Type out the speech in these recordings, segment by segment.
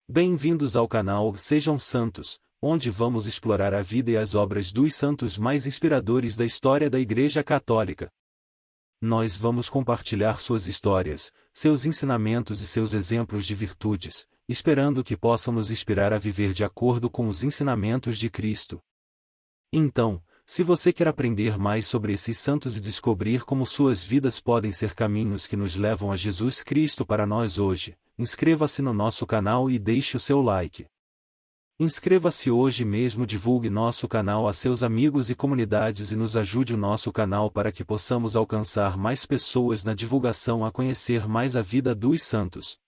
Bem-vindos ao canal Sejam Santos, onde vamos explorar a vida e as obras dos santos mais inspiradores da história da Igreja Católica. Nós vamos compartilhar suas histórias, seus ensinamentos e seus exemplos de virtudes, esperando que possam nos inspirar a viver de acordo com os ensinamentos de Cristo. Então, se você quer aprender mais sobre esses santos e descobrir como suas vidas podem ser caminhos que nos levam a Jesus Cristo para nós hoje, inscreva-se no nosso canal e deixe o seu like. Inscreva-se hoje mesmo, divulgue nosso canal a seus amigos e comunidades e nos ajude o nosso canal para que possamos alcançar mais pessoas na divulgação a conhecer mais a vida dos santos.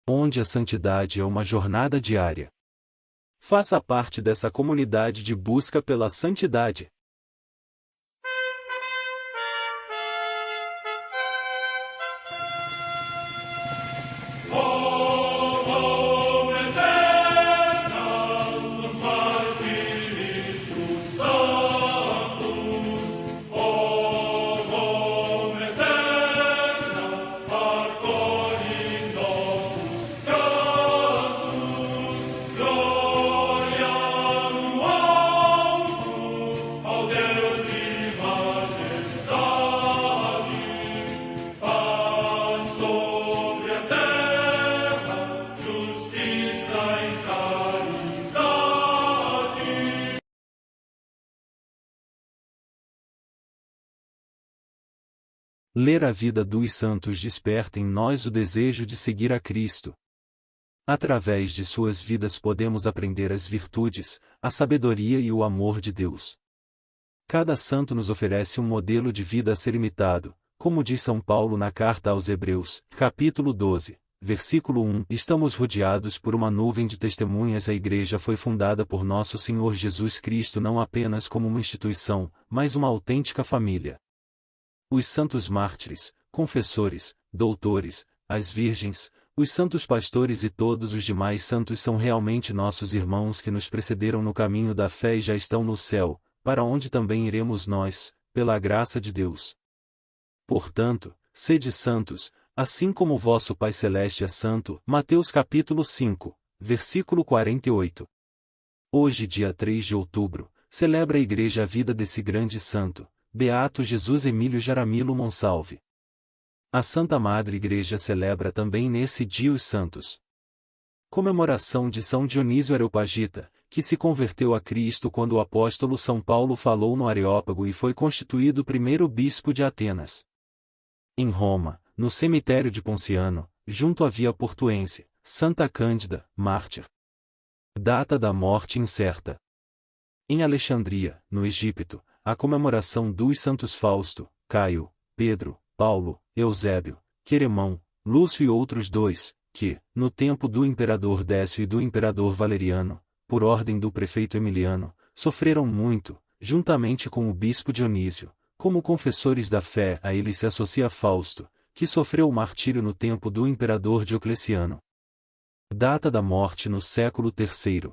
Onde a santidade é uma jornada diária. Faça parte dessa comunidade de busca pela santidade. Ler a vida dos santos desperta em nós o desejo de seguir a Cristo. Através de suas vidas podemos aprender as virtudes, a sabedoria e o amor de Deus. Cada santo nos oferece um modelo de vida a ser imitado, como diz São Paulo na carta aos Hebreus, capítulo 12, versículo 1. Estamos rodeados por uma nuvem de testemunhas. A Igreja foi fundada por nosso Senhor Jesus Cristo não apenas como uma instituição, mas uma autêntica família. Os santos mártires, confessores, doutores, as virgens, os santos pastores e todos os demais santos são realmente nossos irmãos que nos precederam no caminho da fé e já estão no céu, para onde também iremos nós, pela graça de Deus. Portanto, sede santos, assim como o vosso Pai Celeste é santo. Mateus capítulo 5, versículo 48. Hoje, dia 3 de outubro, celebra a Igreja a vida desse grande santo, Beato Jesus Emílio Jaramillo Monsalve. A Santa Madre Igreja celebra também nesse dia os santos. Comemoração de São Dionísio Areopagita, que se converteu a Cristo quando o apóstolo São Paulo falou no Areópago e foi constituído primeiro bispo de Atenas. Em Roma, no cemitério de Ponciano, junto à Via Portuense, Santa Cândida, mártir. Data da morte incerta. Em Alexandria, no Egito, a comemoração dos santos Fausto, Caio, Pedro, Paulo, Eusébio, Queremão, Lúcio e outros dois, que, no tempo do imperador Décio e do imperador Valeriano, por ordem do prefeito Emiliano, sofreram muito, juntamente com o bispo Dionísio, como confessores da fé. A ele se associa Fausto, que sofreu o martírio no tempo do imperador Diocleciano. Data da morte no século III.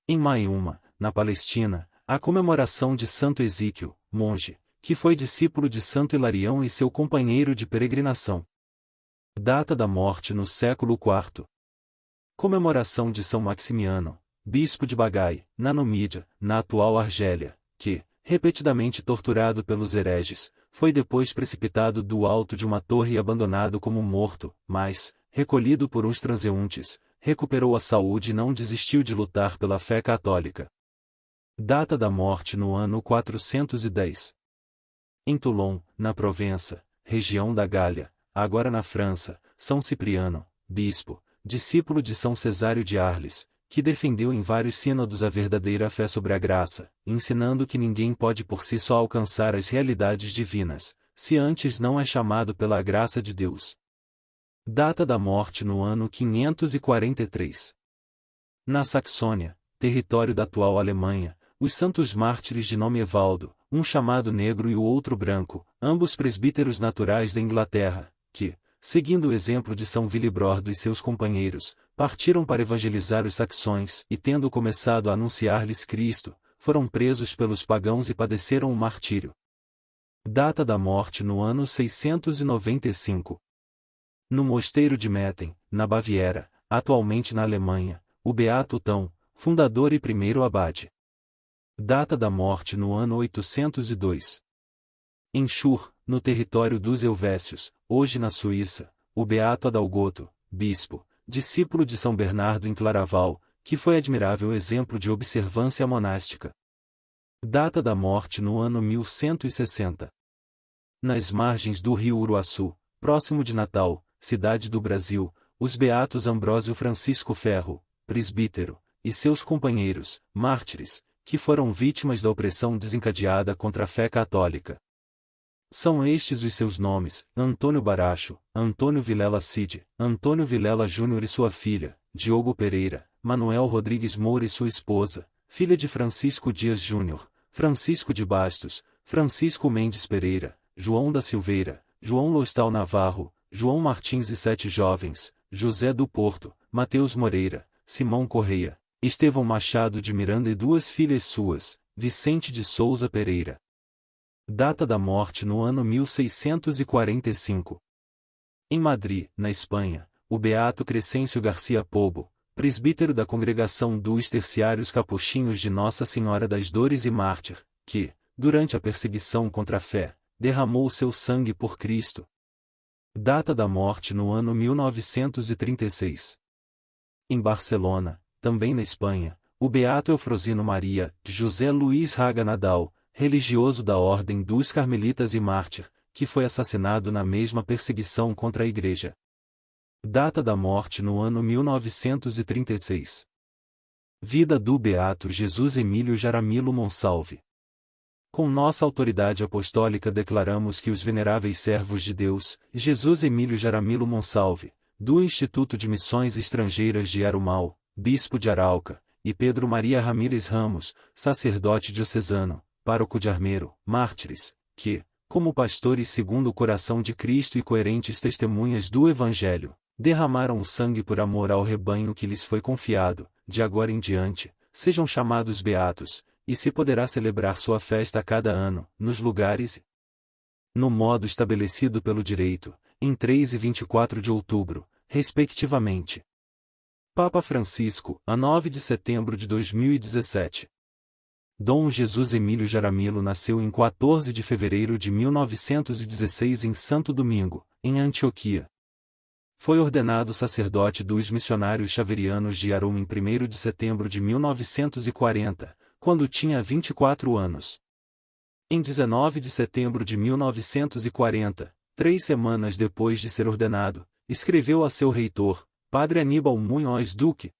Em Maiúma, na Palestina, a comemoração de Santo Exíquio, monge, que foi discípulo de Santo Hilarião e seu companheiro de peregrinação. Data da morte no século IV. Comemoração de São Maximiano, bispo de Bagai, na Numídia, na atual Argélia, que, repetidamente torturado pelos hereges, foi depois precipitado do alto de uma torre e abandonado como morto, mas, recolhido por uns transeuntes, recuperou a saúde e não desistiu de lutar pela fé católica. Data da morte no ano 410. Em Toulon, na Provença, região da Gália, agora na França, São Cipriano, bispo, discípulo de São Cesário de Arles, que defendeu em vários sínodos a verdadeira fé sobre a graça, ensinando que ninguém pode por si só alcançar as realidades divinas, se antes não é chamado pela graça de Deus. Data da morte no ano 543. Na Saxônia, território da atual Alemanha, os santos mártires de nome Evaldo, um chamado negro e o outro branco, ambos presbíteros naturais da Inglaterra, que, seguindo o exemplo de São Willibrord e seus companheiros, partiram para evangelizar os saxões e, tendo começado a anunciar-lhes Cristo, foram presos pelos pagãos e padeceram o martírio. Data da morte no ano 695. No mosteiro de Metten, na Baviera, atualmente na Alemanha, o beato Tão, fundador e primeiro abade. Data da morte no ano 802. Em Chur, no território dos Helvécios, hoje na Suíça, o beato Adalgoto, bispo, discípulo de São Bernardo em Claraval, que foi admirável exemplo de observância monástica. Data da morte no ano 1160. Nas margens do rio Uruaçu, próximo de Natal, cidade do Brasil, os beatos Ambrósio Francisco Ferro, presbítero, e seus companheiros, mártires, que foram vítimas da opressão desencadeada contra a fé católica. São estes os seus nomes: Antônio Baracho, Antônio Vilela Cid, Antônio Vilela Júnior e sua filha, Diogo Pereira, Manuel Rodrigues Moura e sua esposa, filha de Francisco Dias Júnior, Francisco de Bastos, Francisco Mendes Pereira, João da Silveira, João Lostal Navarro, João Martins e 7 jovens, José do Porto, Mateus Moreira, Simão Correia, Estevão Machado de Miranda e 2 filhas suas, Vicente de Souza Pereira. Data da morte no ano 1645. Em Madrid, na Espanha, o beato Crescêncio Garcia Pobo, presbítero da Congregação dos Terciários Capuchinhos de Nossa Senhora das Dores e mártir, que, durante a perseguição contra a fé, derramou seu sangue por Cristo. Data da morte no ano 1936. Em Barcelona, também na Espanha, o beato Eufrosino Maria, José Luís Raga Nadal, religioso da Ordem dos Carmelitas e mártir, que foi assassinado na mesma perseguição contra a Igreja. Data da morte no ano 1936. Vida do beato Jesus Emílio Jaramillo Monsalve. Com nossa autoridade apostólica declaramos que os veneráveis servos de Deus, Jesus Emílio Jaramillo Monsalve, do Instituto de Missões Estrangeiras de Arumal, bispo de Arauca, e Pedro Maria Ramírez Ramos, sacerdote diocesano, pároco de Armeiro, mártires, que, como pastores segundo o coração de Cristo e coerentes testemunhas do Evangelho, derramaram o sangue por amor ao rebanho que lhes foi confiado, de agora em diante, sejam chamados beatos, e se poderá celebrar sua festa a cada ano, nos lugares e no modo estabelecido pelo direito, em 3 e 24 de outubro, respectivamente. Papa Francisco, a 9 de setembro de 2017. Dom Jesus Emílio Jaramillo nasceu em 14 de fevereiro de 1916 em Santo Domingo, em Antioquia. Foi ordenado sacerdote dos missionários xaverianos de Arum em 1º de setembro de 1940, quando tinha 24 anos. Em 19 de setembro de 1940, 3 semanas depois de ser ordenado, escreveu a seu reitor, Padre Aníbal Munhoz Duque: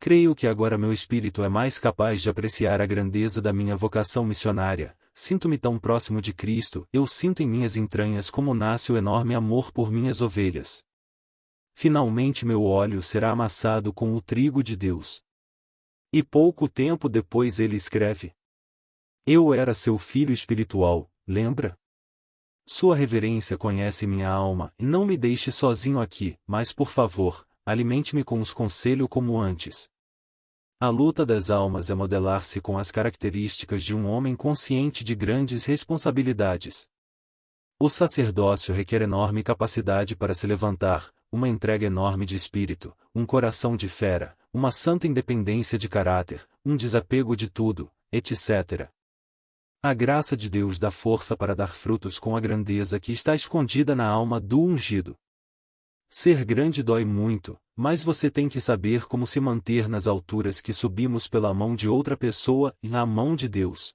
creio que agora meu espírito é mais capaz de apreciar a grandeza da minha vocação missionária, sinto-me tão próximo de Cristo, eu sinto em minhas entranhas como nasce o enorme amor por minhas ovelhas. Finalmente meu óleo será amassado com o trigo de Deus. E pouco tempo depois ele escreve: eu era seu filho espiritual, lembra? Sua reverência conhece minha alma, e não me deixe sozinho aqui, mas por favor, alimente-me com os conselhos como antes. A luta das almas é modelar-se com as características de um homem consciente de grandes responsabilidades. O sacerdócio requer enorme capacidade para se levantar, uma entrega enorme de espírito, um coração de fera, uma santa independência de caráter, um desapego de tudo, etc. A graça de Deus dá força para dar frutos com a grandeza que está escondida na alma do ungido. Ser grande dói muito, mas você tem que saber como se manter nas alturas que subimos pela mão de outra pessoa e na mão de Deus.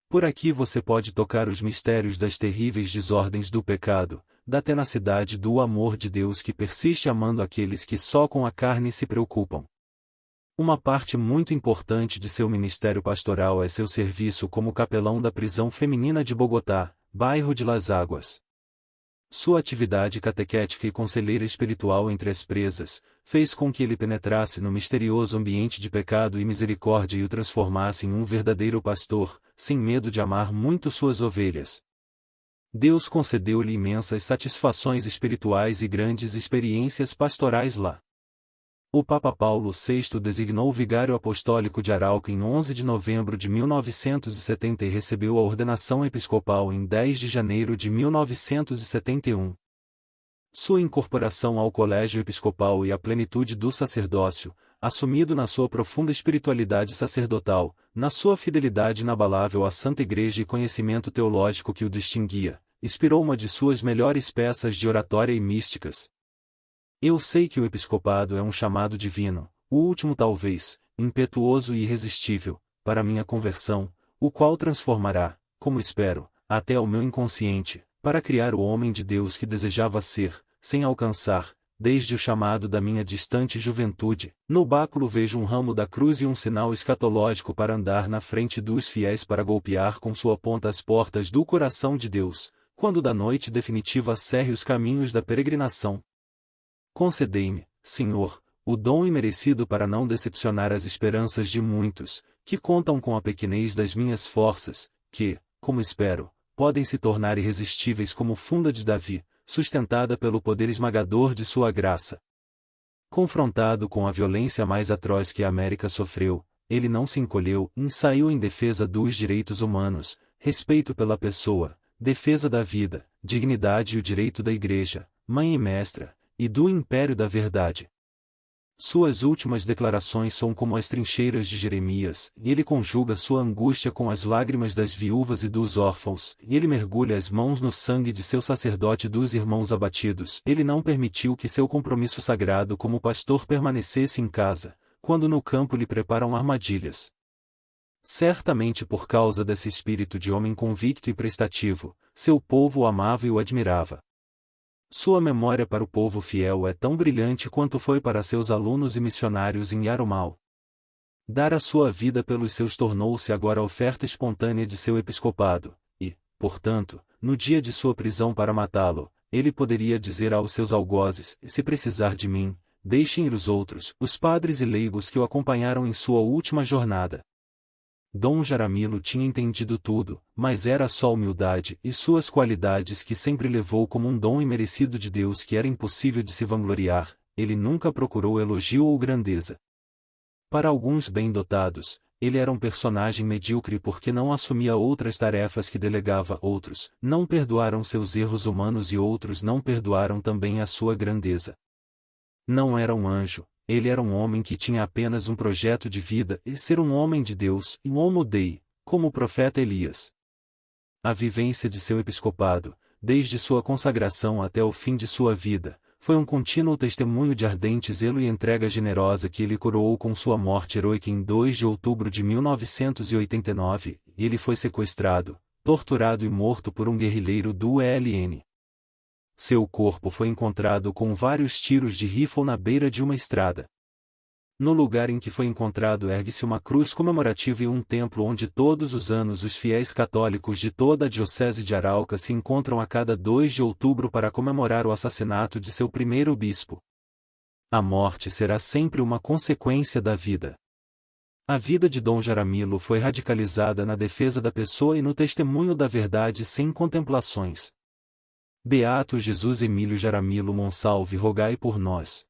Por aqui você pode tocar os mistérios das terríveis desordens do pecado, da tenacidade do amor de Deus que persiste amando aqueles que só com a carne se preocupam. Uma parte muito importante de seu ministério pastoral é seu serviço como capelão da prisão feminina de Bogotá, bairro de Las Águas. Sua atividade catequética e conselheira espiritual entre as presas, fez com que ele penetrasse no misterioso ambiente de pecado e misericórdia e o transformasse em um verdadeiro pastor, sem medo de amar muito suas ovelhas. Deus concedeu-lhe imensas satisfações espirituais e grandes experiências pastorais lá. O Papa Paulo VI designou o vigário apostólico de Arauca em 11 de novembro de 1970 e recebeu a ordenação episcopal em 10 de janeiro de 1971. Sua incorporação ao colégio episcopal e à plenitude do sacerdócio, assumido na sua profunda espiritualidade sacerdotal, na sua fidelidade inabalável à Santa Igreja e conhecimento teológico que o distinguia, inspirou uma de suas melhores peças de oratória e místicas. Eu sei que o episcopado é um chamado divino, o último talvez, impetuoso e irresistível, para minha conversão, o qual transformará, como espero, até ao meu inconsciente, para criar o homem de Deus que desejava ser, sem alcançar, desde o chamado da minha distante juventude. No báculo vejo um ramo da cruz e um sinal escatológico para andar na frente dos fiéis para golpear com sua ponta as portas do coração de Deus, quando da noite definitiva cerre os caminhos da peregrinação. Concedei-me, Senhor, o dom imerecido para não decepcionar as esperanças de muitos, que contam com a pequenez das minhas forças, que, como espero, podem se tornar irresistíveis como funda de Davi, sustentada pelo poder esmagador de sua graça. Confrontado com a violência mais atroz que a América sofreu, ele não se encolheu, ensaiou em defesa dos direitos humanos, respeito pela pessoa, defesa da vida, dignidade e o direito da Igreja, mãe e mestra, e do império da verdade. Suas últimas declarações são como as trincheiras de Jeremias, e ele conjuga sua angústia com as lágrimas das viúvas e dos órfãos, e ele mergulha as mãos no sangue de seu sacerdote e dos irmãos abatidos. Ele não permitiu que seu compromisso sagrado como pastor permanecesse em casa, quando no campo lhe preparam armadilhas. Certamente por causa desse espírito de homem convicto e prestativo, seu povo o amava e o admirava. Sua memória para o povo fiel é tão brilhante quanto foi para seus alunos e missionários em Yarumal. Dar a sua vida pelos seus tornou-se agora a oferta espontânea de seu episcopado, e, portanto, no dia de sua prisão para matá-lo, ele poderia dizer aos seus algozes: se precisar de mim, deixem ir os outros, os padres e leigos que o acompanharam em sua última jornada. Dom Jaramillo tinha entendido tudo, mas era só humildade e suas qualidades que sempre levou como um dom imerecido de Deus que era impossível de se vangloriar. Ele nunca procurou elogio ou grandeza. Para alguns bem-dotados, ele era um personagem medíocre porque não assumia outras tarefas que delegava a outros, não perdoaram seus erros humanos e outros não perdoaram também a sua grandeza. Não era um anjo. Ele era um homem que tinha apenas um projeto de vida e ser um homem de Deus, um homo Dei, como o profeta Elias. A vivência de seu episcopado, desde sua consagração até o fim de sua vida, foi um contínuo testemunho de ardente zelo e entrega generosa que ele coroou com sua morte heroica em 2 de outubro de 1989, e ele foi sequestrado, torturado e morto por um guerrilheiro do ELN. Seu corpo foi encontrado com vários tiros de rifle na beira de uma estrada. No lugar em que foi encontrado ergue-se uma cruz comemorativa e um templo onde todos os anos os fiéis católicos de toda a diocese de Arauca se encontram a cada 2 de outubro para comemorar o assassinato de seu primeiro bispo. A morte será sempre uma consequência da vida. A vida de Dom Jaramillo foi radicalizada na defesa da pessoa e no testemunho da verdade sem contemplações. Beato Jesus Emílio Jaramillo Monsalve, rogai por nós.